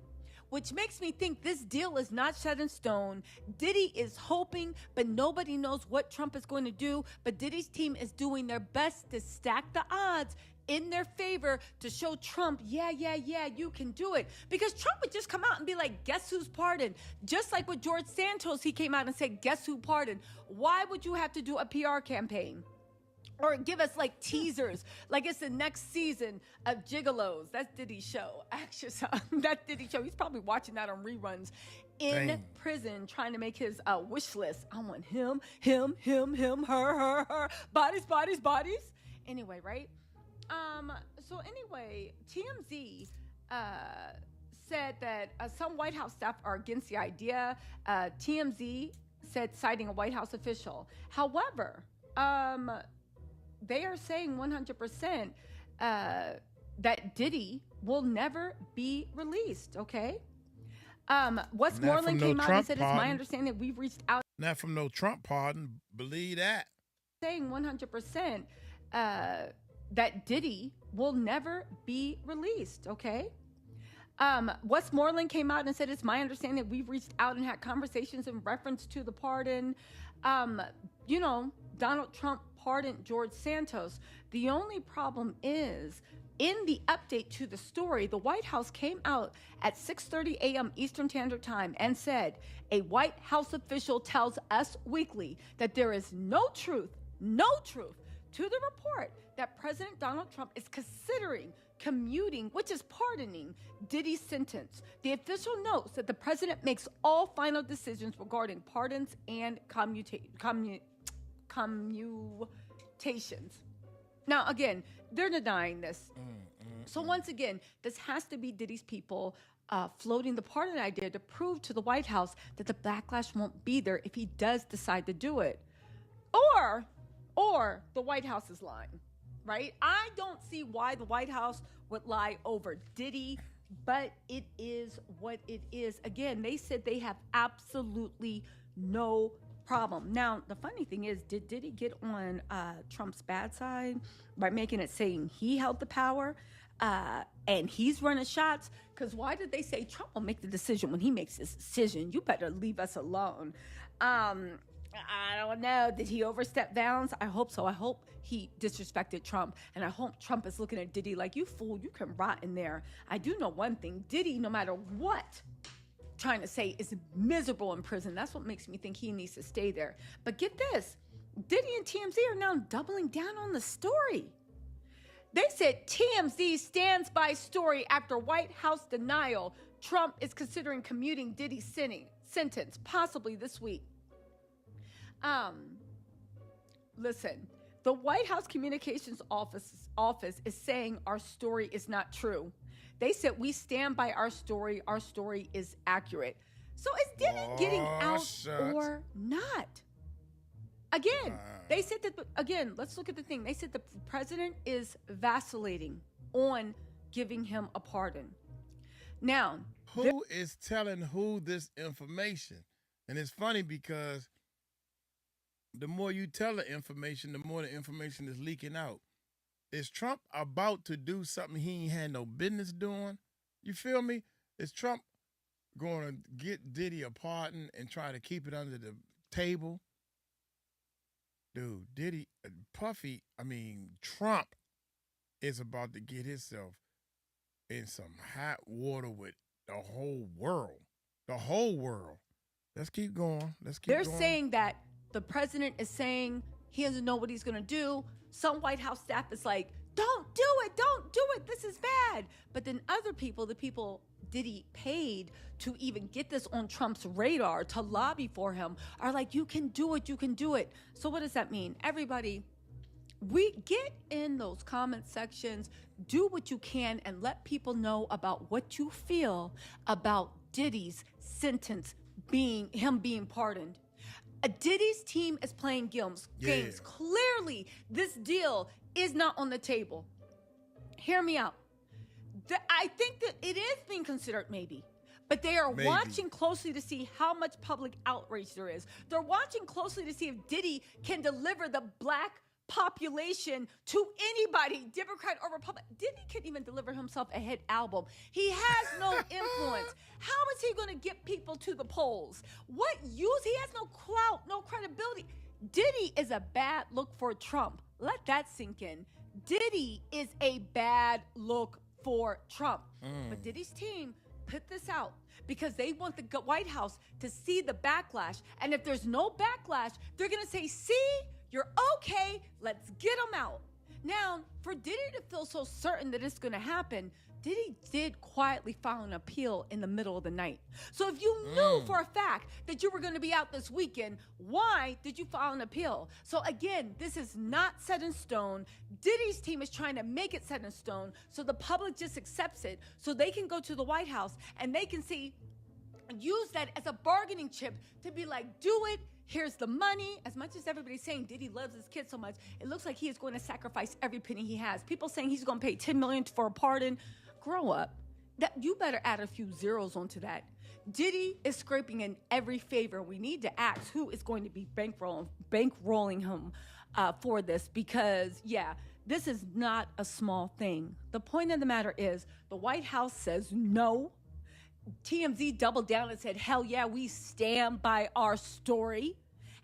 Which makes me think this deal is not set in stone. Diddy is hoping, but nobody knows what Trump is going to do. But Diddy's team is doing their best to stack the odds in their favor to show Trump, yeah, you can do it. Because Trump would just come out and be like, guess who's pardoned? Just like with George Santos, he came out and said, guess who pardoned? Why would you have to do a PR campaign? Or give us like teasers, like it's the next season of Gigolos. That's Diddy's show. Actually, that's Diddy's show. He's probably watching that on reruns in prison, trying to make his wish list. I want him, her, bodies. Anyway, right? So anyway, TMZ said that some White House staff are against the idea. TMZ said, citing a White House official. However, they are saying 100% that Diddy will never be released, okay? Westmoreland came out and said, it's my understanding that we've reached out. Not from no Trump pardon, believe that. Saying 100% that Diddy will never be released, okay? Westmoreland came out and said, it's my understanding that we've reached out and had conversations in reference to the pardon. Donald Trump pardoned George Santos. The only problem is, in the update to the story, the White House came out at 6:30 a.m. Eastern Standard Time and said, a White House official tells Us Weekly that there is no truth to the report that President Donald Trump is considering commuting, which is pardoning, Diddy's sentence. The official notes that the president makes all final decisions regarding pardons and commutations. Now, again, they're denying this. So once again, this has to be Diddy's people floating the pardon idea to prove to the White House that the backlash won't be there if he does decide to do it. Or the White House is lying, right? I don't see why the White House would lie over Diddy, but it is what it is. Again, they said they have absolutely no problem. Now, the funny thing is, did Diddy get on Trump's bad side by making it saying he held the power and he's running shots? Because why did they say Trump will make the decision when he makes his decision? You better leave us alone. I don't know. Did he overstep bounds? I hope so. I hope he disrespected Trump. And I hope Trump is looking at Diddy like, you fool, you can rot in there. I do know one thing. Diddy, no matter what trying to say, is miserable in prison. That's what makes me think he needs to stay there. But get this. Diddy and TMZ are now doubling down on the story. They said TMZ stands by story after White House denial. Trump is considering commuting Diddy's sentence, possibly this week. Listen, the White House Communications Office is saying our story is not true. They said we stand by our story. Our story is accurate. So is Diddy getting out or not? Again, they said that, let's look at the thing. They said the president is vacillating on giving him a pardon. Now, who is telling who this information? And it's funny because the more you tell the information, the more the information is leaking out. Is Trump about to do something he ain't had no business doing? You feel me? Is Trump going to get Diddy a pardon and try to keep it under the table? Dude, Trump is about to get himself in some hot water with the whole world. The whole world. Let's keep going. They're saying that the president is saying he doesn't know what he's going to do. Some White House staff is like, don't do it, this is bad. But then other people, the people Diddy paid to even get this on Trump's radar, to lobby for him, are like, you can do it. So what does that mean? Everybody, we get in those comment sections, do what you can, and let people know about what you feel about Diddy's sentence being pardoned. Diddy's team is playing games. Clearly, this deal is not on the table. Hear me out. I think that it is being considered maybe, but they are watching closely to see how much public outrage there is. They're watching closely to see if Diddy can deliver the black population to anybody, Democrat or Republican. Diddy couldn't even deliver himself a hit album. He has no influence. How is he going to get people to the polls? What use? He has no clout, no credibility. Diddy is a bad look for Trump. Let that sink in. Diddy is a bad look for Trump. But Diddy's team put this out because they want the White House to see the backlash. And if there's no backlash, they're going to say, see, you're okay, let's get them out. Now, for Diddy to feel so certain that it's going to happen, Diddy did quietly file an appeal in the middle of the night. So if you knew for a fact that you were going to be out this weekend, why did you file an appeal? So again, this is not set in stone. Diddy's team is trying to make it set in stone so the public just accepts it so they can go to the White House and they can use that as a bargaining chip to be like, do it. Here's the money. As much as everybody's saying Diddy loves his kids so much, it looks like he is going to sacrifice every penny he has. People saying he's going to pay $10 million for a pardon. Grow up. You better add a few zeros onto that. Diddy is scraping in every favor. We need to ask who is going to be bankrolling him for this because, this is not a small thing. The point of the matter is the White House says no. TMZ doubled down and said, hell yeah, we stand by our story.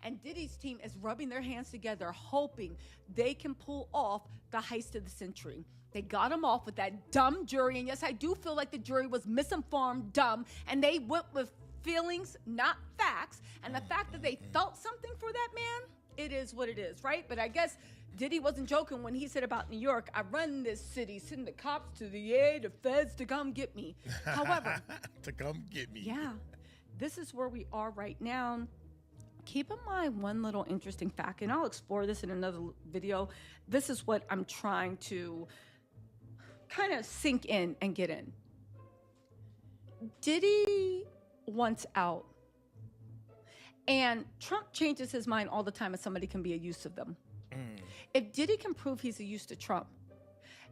And Diddy's team is rubbing their hands together, hoping they can pull off the heist of the century. They got him off with that dumb jury. And yes, I do feel like the jury was misinformed, dumb, and they went with feelings, not facts. And the fact that they felt something for that man, it is what it is, right? But I guess Diddy wasn't joking when he said about New York, I run this city, send the cops to the feds to come get me. However, to come get me. Yeah, this is where we are right now. Keep in mind one little interesting fact, and I'll explore this in another video. This is what I'm trying to kind of sink in and get in. Diddy wants out. And Trump changes his mind all the time if somebody can be a use of them. If Diddy can prove he's a use to Trump,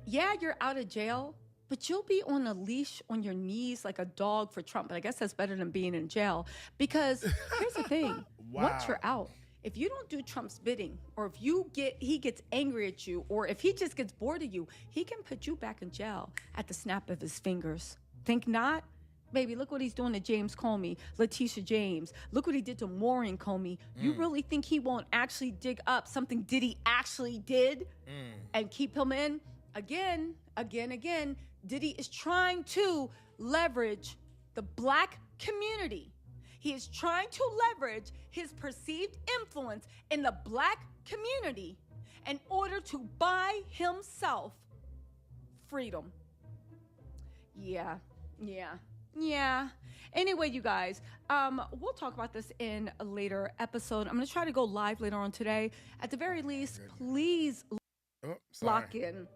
you're out of jail, but you'll be on a leash on your knees like a dog for Trump. But I guess that's better than being in jail because here's the thing. Once you're out, if you don't do Trump's bidding or if he gets angry at you or if he just gets bored of you, he can put you back in jail at the snap of his fingers. Think not? Baby, look what he's doing to James Comey, Letitia James. Look what he did to Maureen Comey. You really think he won't actually dig up something Diddy actually did and keep him in? Again, Diddy is trying to leverage the black community. He is trying to leverage his perceived influence in the black community in order to buy himself freedom. Yeah. Anyway, you guys, we'll talk about this in a later episode. I'm going to try to go live later on today. At the very least, please lock in.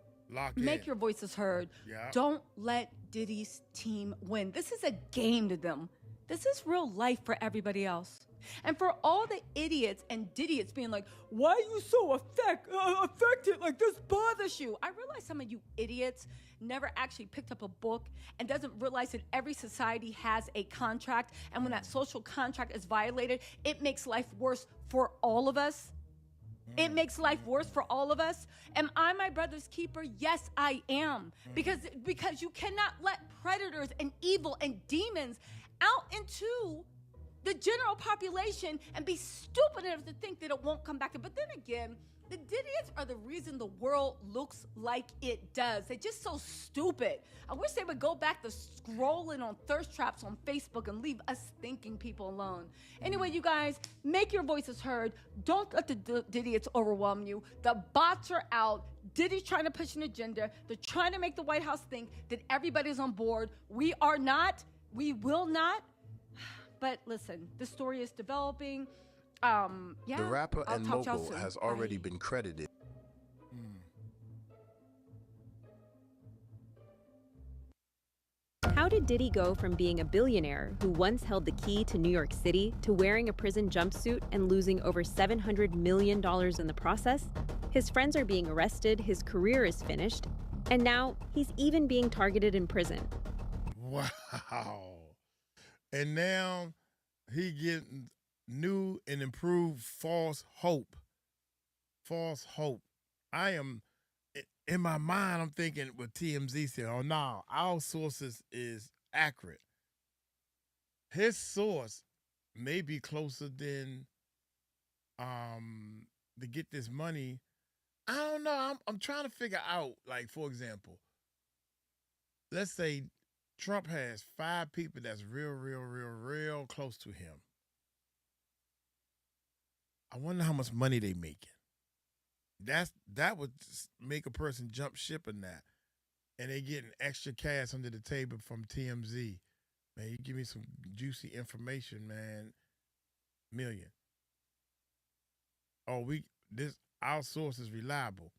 Make your voices heard. Yeah. Don't let Diddy's team win. This is a game to them. This is real life for everybody else. And for all the idiots and didiots being like, why are you so affected? Like, this bothers you. I realize some of you idiots never actually picked up a book and doesn't realize that every society has a contract. And when that social contract is violated, it makes life worse for all of us. It makes life worse for all of us. Am I my brother's keeper? Yes, I am. Because you cannot let predators and evil and demons out into the general population and be stupid enough to think that it won't come back. But then again, the Didiots are the reason the world looks like it does. They're just so stupid. I wish they would go back to scrolling on thirst traps on Facebook and leave us thinking people alone. Anyway, you guys, make your voices heard. Don't let the Didiots overwhelm you. The bots are out. Diddy's trying to push an agenda. They're trying to make the White House think that everybody's on board. We are not. We will not. But listen, the story is developing. The rapper and mogul has already been credited. How did Diddy go from being a billionaire who once held the key to New York City to wearing a prison jumpsuit and losing over $700 million in the process? His friends are being arrested, his career is finished, and now he's even being targeted in prison. Wow. And now he getting new and improved false hope. False hope. I am, in my mind, I'm thinking what TMZ said, oh no, our sources is accurate. His source may be closer than to get this money. I don't know. I'm trying to figure out, like, for example, let's say Trump has 5 people that's real close to him. I wonder how much money they making. That would make a person jump ship in that. And they getting extra cash under the table from TMZ. Man, you give me some juicy information, man. Million. Oh, our source is reliable.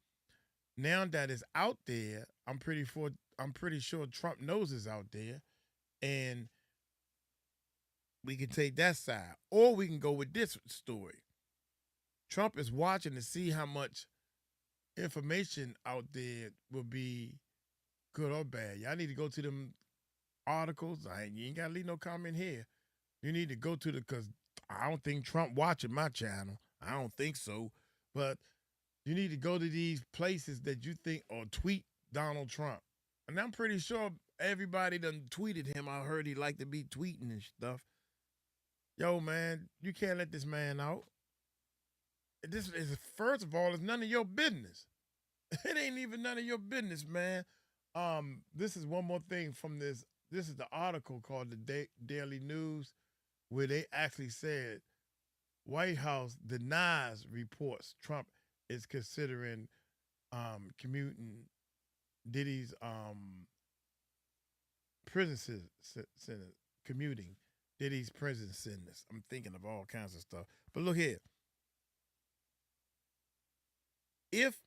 Now that it's out there, I'm pretty sure Trump knows it's out there, and we can take that side. Or we can go with this story. Trump is watching to see how much information out there will be good or bad. Y'all need to go to them articles. You ain't got to leave no comment here. You need to go to because I don't think Trump watching my channel. I don't think so. But you need to go to these places that you think or tweet Donald Trump. And I'm pretty sure everybody done tweeted him. I heard he liked to be tweeting and stuff. Yo, man, you can't let this man out. This is, first of all, it's none of your business. It ain't even none of your business, man. This is one more thing from this. This is the article called the Daily News, where they actually said White House denies reports Trump is considering commuting Diddy's prison sentence, commuting Diddy's prison sentence. I'm thinking of all kinds of stuff. But look here. If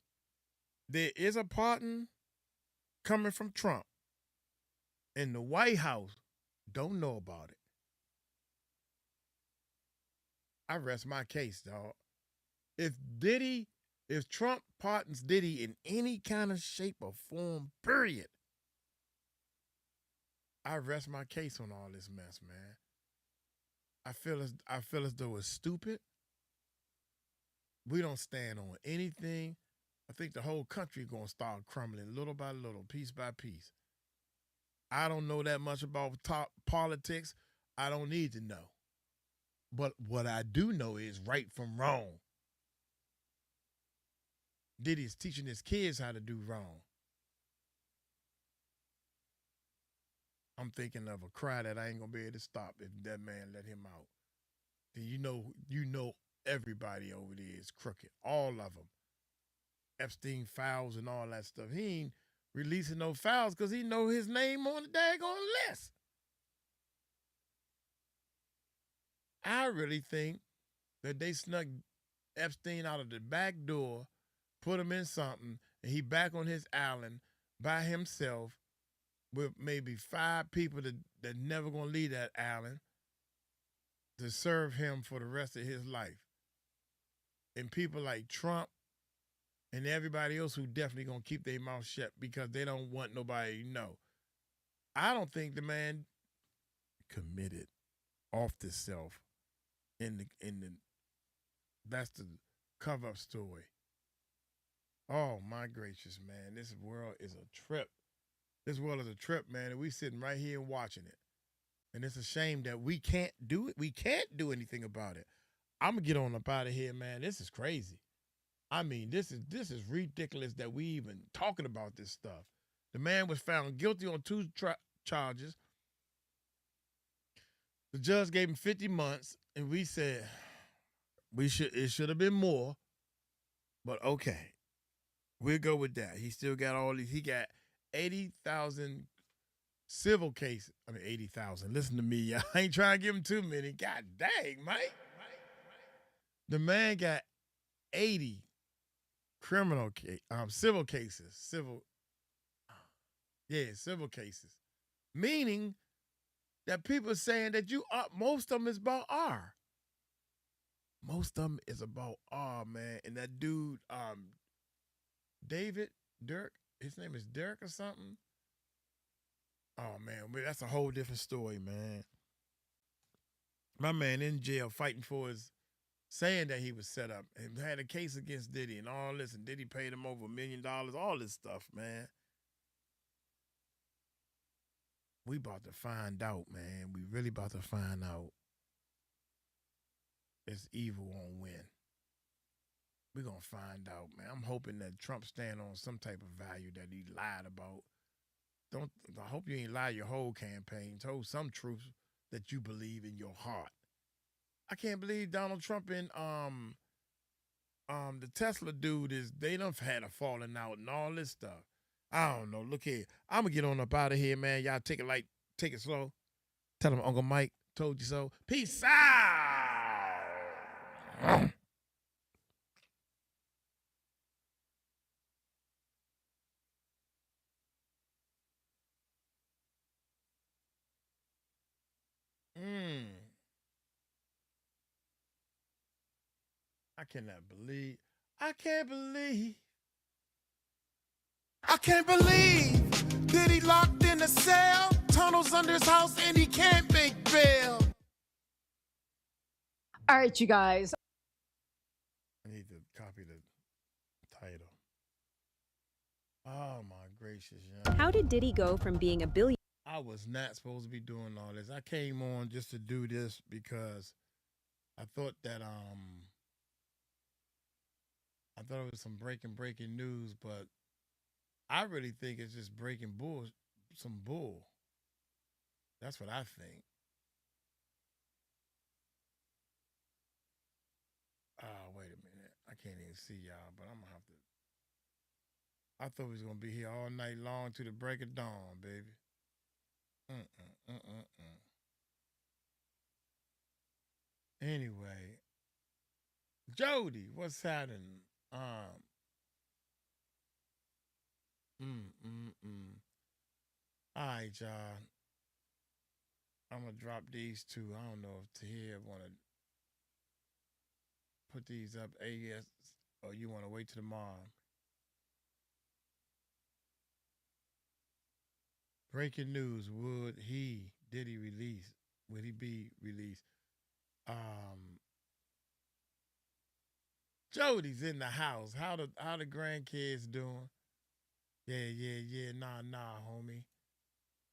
there is a pardon coming from Trump and the White House don't know about it, I rest my case, dog. If Trump pardons Diddy in any kind of shape or form, period, I rest my case on all this mess, man. I feel as though it's stupid. We don't stand on anything. I think the whole country gonna start crumbling little by little, piece by piece. I don't know that much about politics. I don't need to know. But what I do know is right from wrong. Diddy's teaching his kids how to do wrong. I'm thinking of a cry that I ain't gonna be able to stop if that man let him out. Then you know everybody over there is crooked. All of them. Epstein files and all that stuff. He ain't releasing no files because he know his name on the daggone list. I really think that they snuck Epstein out of the back door, put him in something, and he back on his island by himself with maybe 5 people that never gonna leave that island to serve him for the rest of his life. And people like Trump and everybody else who definitely gonna keep their mouth shut because they don't want nobody to know. I don't think the man committed off the self in the that's the cover-up story. Oh my gracious, man. This world is a trip. This world is a trip, man, and we sitting right here and watching it. And it's a shame that we can't do it. We can't do anything about it. I'm gonna get on up out of here, man. This is crazy. I mean, this is ridiculous that we even talking about this stuff. The man was found guilty on 2 charges. The judge gave him 50 months, and we said it should have been more, but okay, we'll go with that. He still got all these. He got 80,000 civil cases. I mean, 80,000. Listen to me, y'all. I ain't trying to give him too many. God dang, Mike. The man got 80 civil cases. Civil cases. Meaning that people are saying that most of them is about R. Most of them is about R, man. And that dude, Dirk, his name is Dirk or something. Oh, man, that's a whole different story, man. My man in jail fighting for his, saying that he was set up and had a case against Diddy and all this, and Diddy paid him over $1 million, all this stuff, man. We about to find out, man. We really about to find out. It's evil won't win. We're going to find out, man. I'm hoping that Trump stand on some type of value that he lied about. I hope you ain't lied your whole campaign. Told some truth that you believe in your heart. I can't believe Donald Trump and the Tesla dude they done had a falling out and all this stuff. I don't know. Look here. I'm going to get on up out of here, man. Y'all take it slow. Tell him Uncle Mike told you so. Peace out. I can't believe Diddy locked in a cell, tunnels under his house, and he can't make bail. All right, you guys. I need to copy the title. Oh my gracious, young. How did Diddy go from being a billionaire? I was not supposed to be doing all this. I came on just to do this because I thought that it was some breaking news, but I really think it's just breaking some bull. That's what I think. Wait a minute. I can't even see y'all, but I'm gonna have to. I thought we was gonna be here all night long to the break of dawn, baby. Anyway, Jody, what's happening? All right, y'all. I'm gonna drop these 2. I don't know if Tahir wanna put these up AS or you wanna wait till tomorrow. Breaking news: Would he be released? Jody's in the house. How the grandkids doing? Yeah. Nah, homie.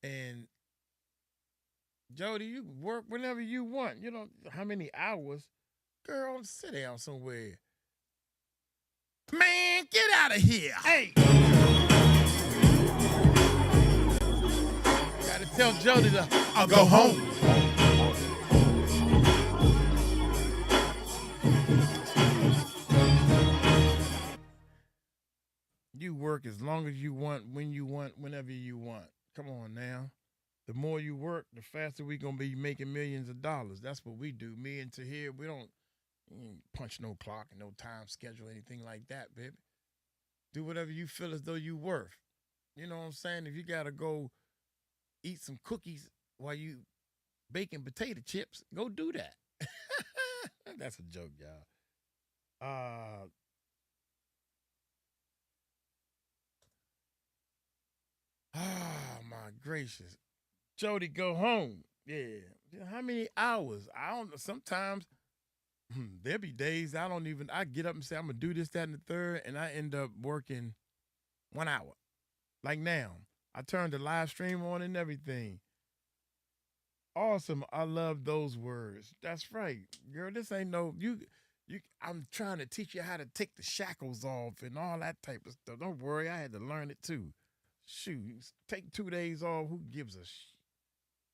And Jody, you can work whenever you want. You know how many hours? Girl, sit down somewhere. Man, get out of here. Hey. Gotta tell Jody I'll go home. You work as long as you want, when you want, whenever you want. Come on now. The more you work, the faster we gonna be making millions of dollars. That's what we do. Me and Tahir, we don't punch no clock and no time schedule, anything like that, baby. Do whatever you feel as though you worth. You know what I'm saying? If you gotta go eat some cookies while you baking potato chips, go do that. That's a joke, y'all. Oh my gracious. Jody, go home. Yeah. How many hours? I don't know. Sometimes there be days I get up and say I'm gonna do this, that, and the third, and I end up working 1 hour. Like now. I turned the live stream on and everything. Awesome. I love those words. That's right. Girl, this ain't no I'm trying to teach you how to take the shackles off and all that type of stuff. Don't worry, I had to learn it too. Shoot, take 2 days off. Who gives a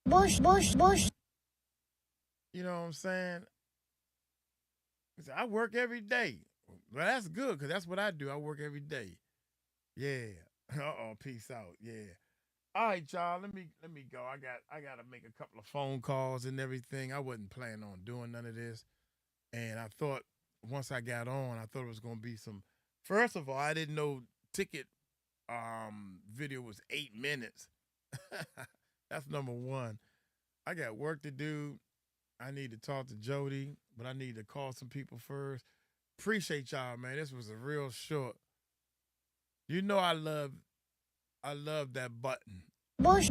Bush. You know what I'm saying? I work every day. Well, that's good because that's what I do. I work every day. Yeah. Peace out. Yeah. All right, y'all. Let me go. I got to make a couple of phone calls and everything. I wasn't planning on doing none of this, and I thought once I got on, I thought it was gonna be some. First of all, I didn't know ticket video was 8 minutes. That's number one. I got work to do. I need to talk to Jody, but I need to call some people first. Appreciate y'all, man. This was a real short. You know I love that button. Bush.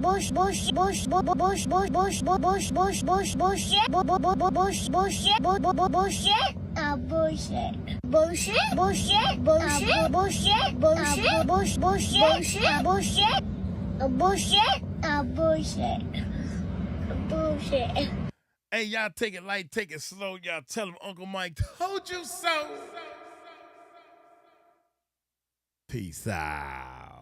Hey, y'all take it light, take it slow. Y'all tell him Uncle Mike told you so. Peace out.